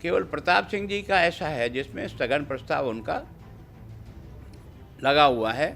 केवल प्रताप सिंह जी का ऐसा है जिसमें स्थगन प्रस्ताव उनका लगा हुआ है,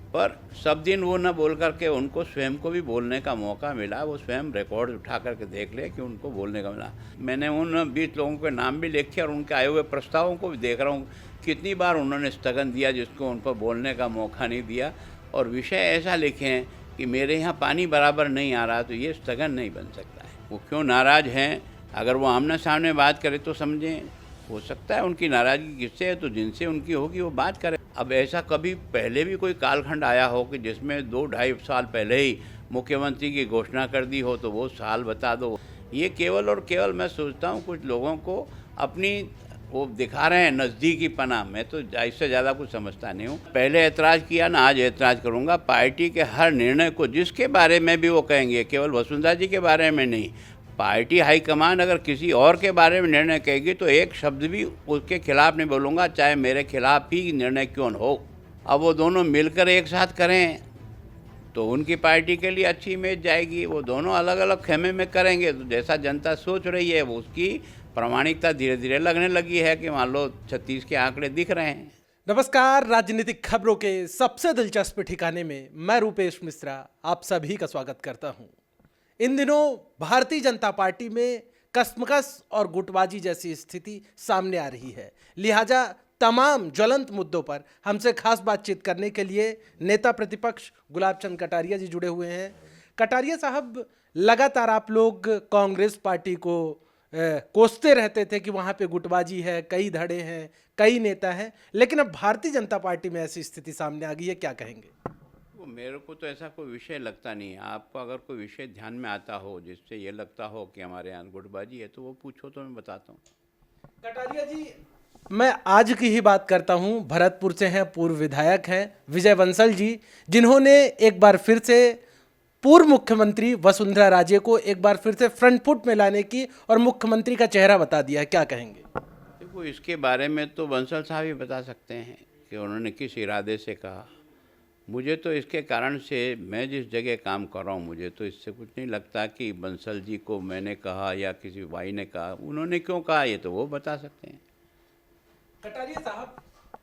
पर सब दिन वो न बोल करके उनको स्वयं को भी बोलने का मौका मिला। वो स्वयं रिकॉर्ड उठा करके देख ले कि उनको बोलने का मिला। मैंने उन 20 लोगों के नाम भी लिखे और उनके आए हुए प्रस्तावों को भी देख रहा हूँ कितनी बार उन्होंने स्थगन दिया जिसको उनको बोलने का मौका नहीं दिया, और विषय ऐसा लिखे हैं कि मेरे यहाँ पानी बराबर नहीं आ रहा, तो ये स्थगन नहीं बन सकता है। वो क्यों नाराज़ हैं, अगर वो आमने सामने बात करें तो समझें। हो सकता है उनकी नाराज़गी किससे है, तो जिनसे उनकी होगी वो बात करें। अब ऐसा कभी पहले भी कोई कालखंड आया हो कि जिसमें 2-2.5 साल पहले ही मुख्यमंत्री की घोषणा कर दी हो, तो वो साल बता दो। ये केवल और केवल मैं सोचता हूँ कुछ लोगों को अपनी वो दिखा रहे हैं नज़दीकी पना। मैं तो इससे ज़्यादा कुछ समझता नहीं हूँ। पहले ऐतराज़ किया ना, आज ऐतराज़ करूँगा। पार्टी के हर निर्णय को जिसके बारे में भी वो कहेंगे, केवल वसुंधरा जी के बारे में नहीं, पार्टी हाईकमान अगर किसी और के बारे में निर्णय कहेगी तो एक शब्द भी उसके खिलाफ नहीं बोलूँगा, चाहे मेरे खिलाफ ही निर्णय क्यों न हो। अब वो दोनों मिलकर एक साथ करें तो उनकी पार्टी के लिए अच्छी इमेज जाएगी। वो दोनों अलग अलग खेमे में करेंगे तो जैसा जनता सोच रही है वो उसकी प्रामाणिकता धीरे धीरे लगने लगी है कि मान लो 36 के आंकड़े दिख रहे हैं। नमस्कार, राजनीतिक खबरों के सबसे दिलचस्प ठिकाने में मैं रूपेश मिश्रा आप सभी का स्वागत करता हूं। इन दिनों भारतीय जनता पार्टी में कशमकश और गुटबाजी जैसी स्थिति सामने आ रही है। लिहाजा तमाम ज्वलंत मुद्दों पर हमसे खास बातचीत करने के लिए नेता प्रतिपक्ष गुलाब चंद कटारिया जी जुड़े हुए हैं। कटारिया साहब, लगातार आप लोग कांग्रेस पार्टी को कोसते रहते थे कि वहाँ पे गुटबाजी है, कई धड़े हैं, कई नेता हैं, लेकिन अब भारतीय जनता पार्टी में ऐसी स्थिति सामने आ गई है, क्या कहेंगे? वो मेरे को तो ऐसा कोई विषय लगता नहीं है। आपको अगर कोई विषय ध्यान में आता हो जिससे ये लगता हो कि हमारे यहाँ गुटबाजी है तो वो पूछो तो मैं बताता हूँ। कटारिया जी, मैं आज की ही बात करता हूं। भरतपुर से हैं, पूर्व विधायक हैं विजय बंसल जी, जिन्होंने एक बार फिर से पूर्व मुख्यमंत्री वसुंधरा राजे को एक बार फिर से फ्रंट फुट में लाने की और मुख्यमंत्री का चेहरा बता दिया है, क्या कहेंगे? देखो, इसके बारे में तो बंसल साहब ही बता सकते हैं कि उन्होंने किस इरादे से कहा। मुझे तो इसके कारण से, मैं जिस जगह काम कर रहा हूँ, मुझे तो इससे कुछ नहीं लगता कि बंसल जी को मैंने कहा या किसी भाई ने कहा। उन्होंने क्यों कहा ये तो वो बता सकते हैं। कटारिया साहब,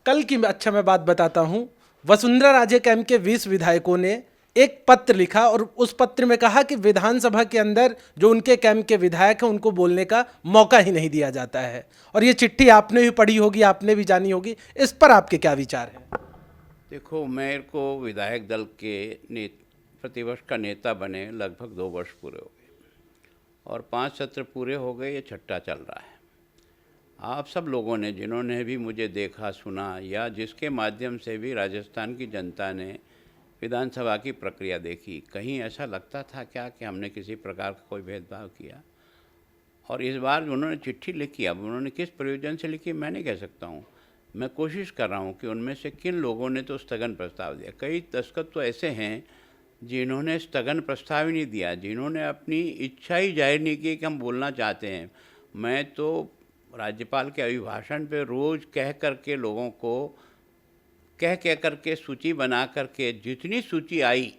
कल की मैं बात बताता हूं। वसुंधरा राजे कैंप के 20 विधायकों ने एक पत्र लिखा और उस पत्र में कहा कि विधानसभा के अंदर जो उनके कैंप के विधायक हैं उनको बोलने का मौका ही नहीं दिया जाता है। और ये चिट्ठी आपने भी पढ़ी होगी, आपने भी जानी होगी, इस पर आपके क्या विचार हैं? देखो, मेरे को विधायक दल के प्रतिपक्ष का नेता बने लगभग 2 वर्ष पूरे हो गए और 5 सत्र पूरे हो गए, ये छठा चल रहा है। आप सब लोगों ने, जिन्होंने भी मुझे देखा सुना या जिसके माध्यम से भी राजस्थान की जनता ने विधानसभा की प्रक्रिया देखी, कहीं ऐसा लगता था क्या कि हमने किसी प्रकार का कोई भेदभाव किया? और इस बार उन्होंने चिट्ठी लिखी, अब उन्होंने किस प्रयोजन से लिखी मैं नहीं कह सकता हूँ। मैं कोशिश कर रहा हूँ कि उनमें से किन लोगों ने तो स्थगन प्रस्ताव दिया। कई दस्तखत तो ऐसे हैं जिन्होंने स्थगन प्रस्ताव ही नहीं दिया, जिन्होंने अपनी इच्छा ही जाहिर नहीं की कि हम बोलना चाहते हैं। मैं तो राज्यपाल के अभिभाषण पे रोज़ कह करके लोगों को कह करके सूची बना करके जितनी सूची आई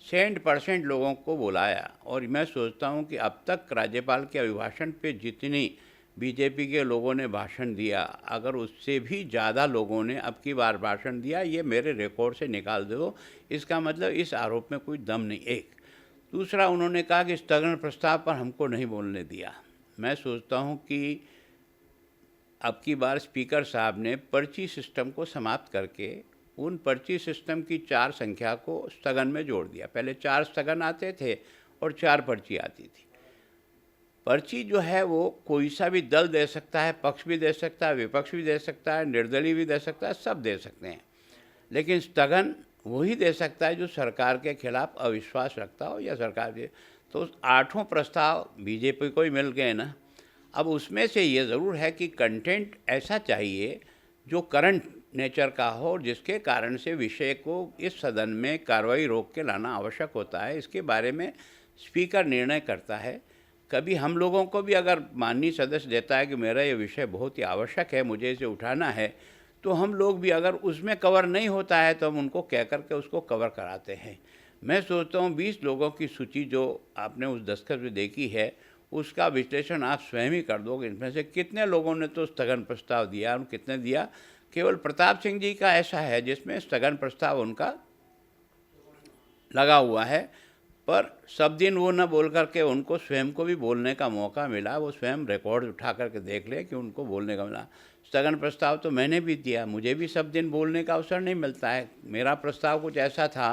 100% लोगों को बुलाया। और मैं सोचता हूँ कि अब तक राज्यपाल के अभिभाषण पे जितनी बीजेपी के लोगों ने भाषण दिया, अगर उससे भी ज़्यादा लोगों ने अब की बार भाषण दिया, ये मेरे रिकॉर्ड से निकाल दो। इसका मतलब इस आरोप में कोई दम नहीं। एक दूसरा, उन्होंने कहा कि स्थगन प्रस्ताव पर हमको नहीं बोलने दिया। मैं सोचता हूँ कि अब की बार स्पीकर साहब ने पर्ची सिस्टम को समाप्त करके उन पर्ची सिस्टम की 4 संख्या को स्थगन में जोड़ दिया। पहले 4 स्थगन आते थे और 4 पर्ची आती थी। पर्ची जो है वो कोई सा भी दल दे सकता है, पक्ष भी दे सकता है, विपक्ष भी दे सकता है, निर्दलीय भी दे सकता है, सब दे सकते हैं। लेकिन स्थगन वही दे सकता है जो सरकार के खिलाफ अविश्वास रखता हो या सरकार के। तो 8 प्रस्ताव बीजेपी को ही मिल गए ना। अब उसमें से ये ज़रूर है कि कंटेंट ऐसा चाहिए जो करंट नेचर का हो, जिसके कारण से विषय को इस सदन में कार्रवाई रोक के लाना आवश्यक होता है। इसके बारे में स्पीकर निर्णय करता है। कभी हम लोगों को भी अगर माननीय सदस्य देता है कि मेरा ये विषय बहुत ही आवश्यक है, मुझे इसे उठाना है, तो हम लोग भी अगर उसमें कवर नहीं होता है तो हम उनको कह करके उसको कवर कराते हैं। मैं सोचता हूँ 20 लोगों की सूची जो आपने उस दस्तखत में देखी है, उसका विश्लेषण आप स्वयं ही कर दोगे। इनमें से कितने लोगों ने तो स्थगन प्रस्ताव दिया और कितने दिया। केवल प्रताप सिंह जी का ऐसा है जिसमें स्थगन प्रस्ताव उनका लगा हुआ है, पर सब दिन वो न बोल करके उनको स्वयं को भी बोलने का मौका मिला। वो स्वयं रिकॉर्ड उठा करके देख ले कि उनको बोलने का मिला। स्थगन प्रस्ताव तो मैंने भी दिया, मुझे भी सब दिन बोलने का अवसर नहीं मिलता है। मेरा प्रस्ताव कुछ ऐसा था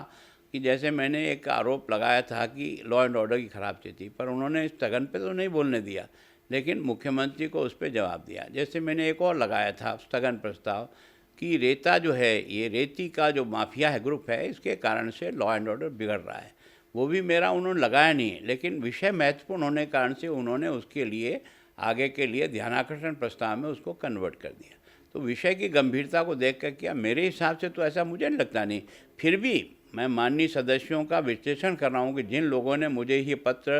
कि जैसे मैंने एक आरोप लगाया था कि लॉ एंड ऑर्डर की खराब स्थिति, पर उन्होंने स्थगन पे तो नहीं बोलने दिया, लेकिन मुख्यमंत्री को उस पर जवाब दिया। जैसे मैंने एक और लगाया था स्थगन प्रस्ताव कि रेता जो है, ये रेती का जो माफिया है, ग्रुप है, इसके कारण से लॉ एंड ऑर्डर बिगड़ रहा है। वो भी मेरा उन्होंने लगाया नहीं, लेकिन विषय महत्वपूर्ण होने के कारण से उन्होंने उसके लिए आगे के लिए ध्यानाकर्षण प्रस्ताव में उसको कन्वर्ट कर दिया। तो विषय की गंभीरता को देख कर किया। मेरे हिसाब से तो ऐसा मुझे नहीं लगता। नहीं, फिर भी मैं माननीय सदस्यों का विश्लेषण कर रहा हूँ कि जिन लोगों ने मुझे ये पत्र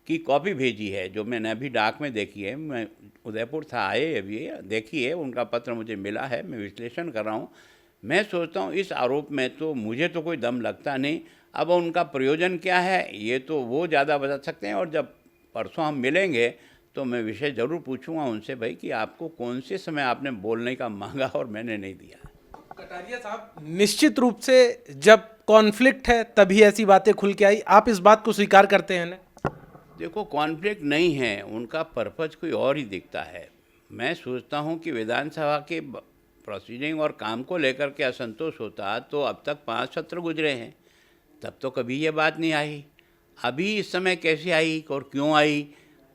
की कॉपी भेजी है, जो मैंने अभी डाक में देखी है, मैं उदयपुर था, आए अभी देखी है, उनका पत्र मुझे मिला है, मैं विश्लेषण कर रहा हूँ। मैं सोचता हूँ इस आरोप में तो मुझे तो कोई दम लगता नहीं। अब उनका प्रयोजन क्या है ये तो वो ज़्यादा बता सकते हैं, और जब परसों हम मिलेंगे तो मैं विषय ज़रूर पूछूंगा उनसे, भाई कि आपको कौन से समय आपने बोलने का मांगा और मैंने नहीं दिया। कटारिया साहब, निश्चित रूप से जब कॉन्फ्लिक्ट है तभी ऐसी बातें खुल के आई, आप इस बात को स्वीकार करते हैं ना? देखो, कॉन्फ्लिक्ट नहीं है, उनका पर्पज कोई और ही दिखता है। मैं सोचता हूँ कि विधानसभा के प्रोसीडिंग और काम को लेकर के असंतोष होता तो अब तक 5 सत्र गुजरे हैं, तब तो कभी ये बात नहीं आई। अभी इस समय कैसे आई और क्यों आई,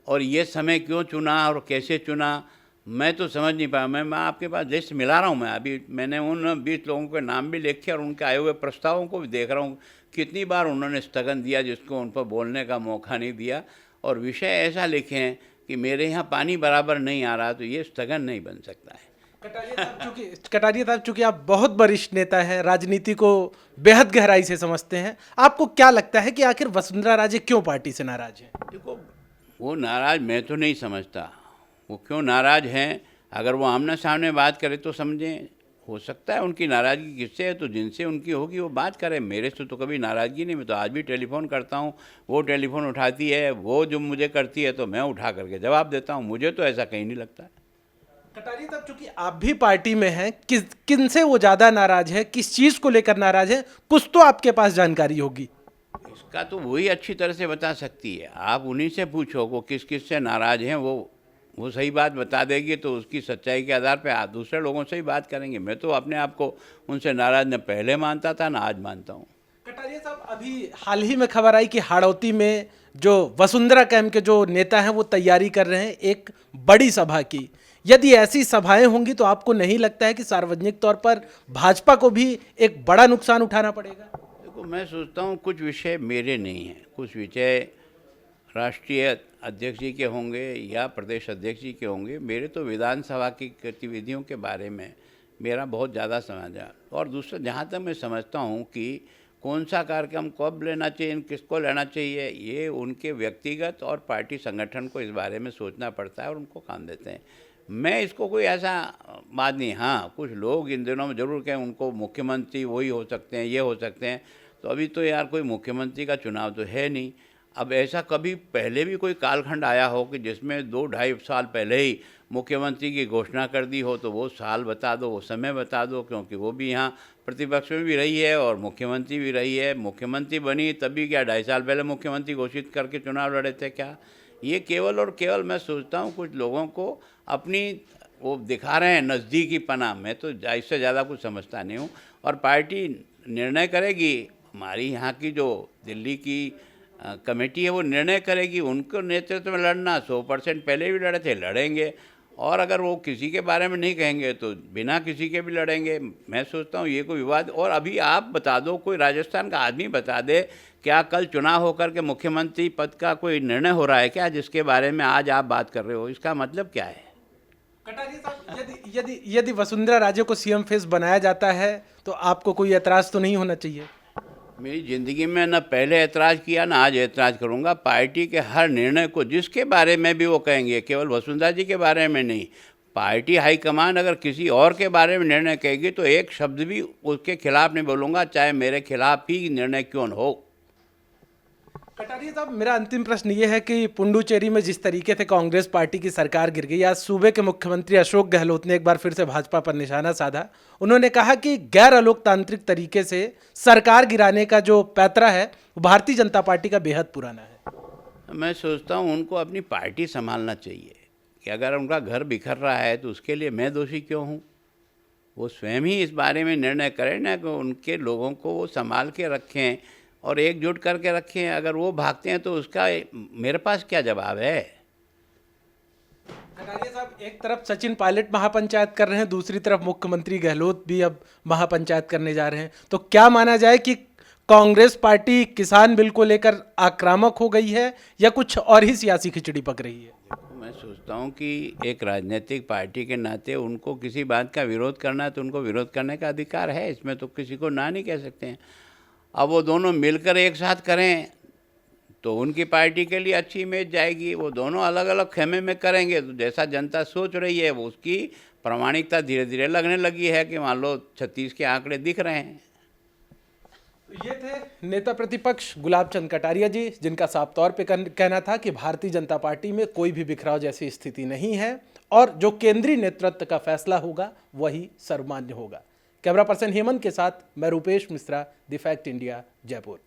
और ये समय क्यों चुना और कैसे चुना, मैं तो समझ नहीं पाया। मैं आपके पास लिस्ट मिला रहा हूँ। मैं अभी मैंने उन 20 लोगों के नाम भी लिखे और उनके आए हुए प्रस्तावों को भी देख रहा हूँ, कितनी बार उन्होंने स्थगन दिया जिसको उन पर बोलने का मौका नहीं दिया, और विषय ऐसा लिखे हैं कि मेरे यहाँ पानी बराबर नहीं आ रहा, तो ये स्थगन नहीं बन सकता है। कटारिया साहब, चूंकि आप बहुत वरिष्ठ नेता हैं, राजनीति को बेहद गहराई से समझते हैं, आपको क्या लगता है कि आखिर वसुंधरा राजे क्यों पार्टी से नाराज हैं? देखो, वो नाराज़ मैं तो नहीं समझता। वो क्यों नाराज़ हैं, अगर वो आमने सामने बात करे तो समझें। हो सकता है उनकी नाराज़गी किससे है, तो जिनसे उनकी होगी वो बात करें। मेरे से तो कभी नाराज़गी नहीं। मैं तो आज भी टेलीफोन करता हूँ, वो टेलीफोन उठाती है, वो जो मुझे करती है तो मैं उठा करके जवाब देता हूँ। मुझे तो ऐसा कहीं नहीं लगता। कटारिया साहब, चूंकि आप भी पार्टी में हैं, किन से वो ज़्यादा नाराज है, किस चीज़ को लेकर नाराज है, कुछ तो आपके पास जानकारी होगी। इसका तो वही अच्छी तरह से बता सकती है। आप उन्हीं से पूछो वो किस से नाराज़ हैं, वो सही बात बता देगी, तो उसकी सच्चाई के आधार पे आप दूसरे लोगों से ही बात करेंगे। मैं तो अपने आप को उनसे नाराज़ न पहले मानता था, ना आज मानता हूँ। कटारिया साहब, अभी हाल ही में खबर आई कि हाड़ौती में जो वसुंधरा कैंप के जो नेता हैं वो तैयारी कर रहे हैं एक बड़ी सभा की। यदि ऐसी सभाएं होंगी तो आपको नहीं लगता है कि सार्वजनिक तौर पर भाजपा को भी एक बड़ा नुकसान उठाना पड़ेगा? देखो, मैं सोचता हूँ कुछ विषय मेरे नहीं हैं, कुछ विषय राष्ट्रीय अध्यक्ष जी के होंगे या प्रदेश अध्यक्ष जी के होंगे। मेरे तो विधानसभा की गतिविधियों के बारे में मेरा बहुत ज़्यादा समझ है। और दूसरा, जहाँ तक मैं समझता हूँ कि कौन सा कार्यक्रम कब लेना चाहिए, किसको लेना चाहिए, ये उनके व्यक्तिगत और पार्टी संगठन को इस बारे में सोचना पड़ता है और उनको काम देते हैं। मैं इसको कोई ऐसा बात नहीं। हाँ, कुछ लोग इन दिनों में ज़रूर कहें उनको मुख्यमंत्री वही हो सकते हैं, ये हो सकते हैं, तो अभी तो यार कोई मुख्यमंत्री का चुनाव तो है नहीं। अब ऐसा कभी पहले भी कोई कालखंड आया हो कि जिसमें 2-2.5 साल पहले ही मुख्यमंत्री की घोषणा कर दी हो, तो वो साल बता दो, वो समय बता दो, क्योंकि वो भी यहाँ प्रतिपक्ष में भी रही है और मुख्यमंत्री भी रही है। मुख्यमंत्री बनी तभी क्या 2.5 साल पहले मुख्यमंत्री घोषित करके चुनाव लड़े थे क्या? ये केवल और केवल मैं सोचता हूँ कुछ लोगों को अपनी वो दिखा रहे हैं नज़दीकी पना। मैं तो इससे ज़्यादा कुछ समझता नहीं हूँ। और पार्टी निर्णय करेगी, हमारी यहाँ की जो दिल्ली की कमेटी है वो निर्णय करेगी। उनको नेतृत्व में लड़ना 100% पहले भी लड़े थे, लड़ेंगे। और अगर वो किसी के बारे में नहीं कहेंगे तो बिना किसी के भी लड़ेंगे। मैं सोचता हूँ ये कोई विवाद। और अभी आप बता दो, कोई राजस्थान का आदमी बता दे, क्या कल चुनाव होकर के मुख्यमंत्री पद का कोई निर्णय हो रहा है क्या, जिसके बारे में आज आप बात कर रहे हो? इसका मतलब क्या है? कटारिया साहब, यदि वसुंधरा राजे को सीएम फेस बनाया जाता है तो आपको कोई एतराज़ तो नहीं होना चाहिए? मेरी ज़िंदगी में न पहले ऐतराज़ किया, ना आज ऐतराज़ करूँगा। पार्टी के हर निर्णय को जिसके बारे में भी वो कहेंगे, केवल वसुंधरा जी के बारे में नहीं, पार्टी हाईकमान अगर किसी और के बारे में निर्णय कहेगी तो एक शब्द भी उसके खिलाफ नहीं बोलूँगा, चाहे मेरे खिलाफ ही निर्णय क्यों न हो। कटारिया साहब, मेरा अंतिम प्रश्न ये है कि पुडुचेरी में जिस तरीके से कांग्रेस पार्टी की सरकार गिर गई, आज सूबे के मुख्यमंत्री अशोक गहलोत ने एक बार फिर से भाजपा पर निशाना साधा। उन्होंने कहा कि गैर अलोकतांत्रिक तरीके से सरकार गिराने का जो पैतरा है वो भारतीय जनता पार्टी का बेहद पुराना है। मैं सोचता हूँ उनको अपनी पार्टी संभालना चाहिए कि अगर उनका घर बिखर रहा है तो उसके लिए मैं दोषी क्यों हूँ। वो स्वयं ही इस बारे में निर्णय करें ना कि उनके लोगों को वो संभाल के रखें और एकजुट करके रखें। अगर वो भागते हैं तो उसका मेरे पास क्या जवाब है। कटारिया साहब, एक तरफ सचिन पायलट महापंचायत कर रहे हैं, दूसरी तरफ मुख्यमंत्री गहलोत भी अब महापंचायत करने जा रहे हैं, तो क्या माना जाए कि कांग्रेस पार्टी किसान बिल को लेकर आक्रामक हो गई है या कुछ और ही सियासी खिचड़ी पक रही है? देखो, मैं सोचता हूँ कि एक राजनीतिक पार्टी के नाते उनको किसी बात का विरोध करना है तो उनको विरोध करने का अधिकार है, इसमें तो किसी को ना नहीं कह सकते हैं। अब वो दोनों मिलकर एक साथ करें तो उनकी पार्टी के लिए अच्छी इमेज जाएगी। वो दोनों अलग अलग खेमे में करेंगे तो जैसा जनता सोच रही है वो उसकी प्रामाणिकता धीरे धीरे लगने लगी है कि मान लो 36 के आंकड़े दिख रहे हैं। ये थे नेता प्रतिपक्ष गुलाब चंद कटारिया जी, जिनका साफ तौर पे कहना था कि भारतीय जनता पार्टी में कोई भी बिखराव जैसी स्थिति नहीं है और जो केंद्रीय नेतृत्व का फैसला होगा वही सर्वमान्य होगा। कैमरा पर्सन हेमंत के साथ मैं Rupesh Mishra, the fact India, Jaipur.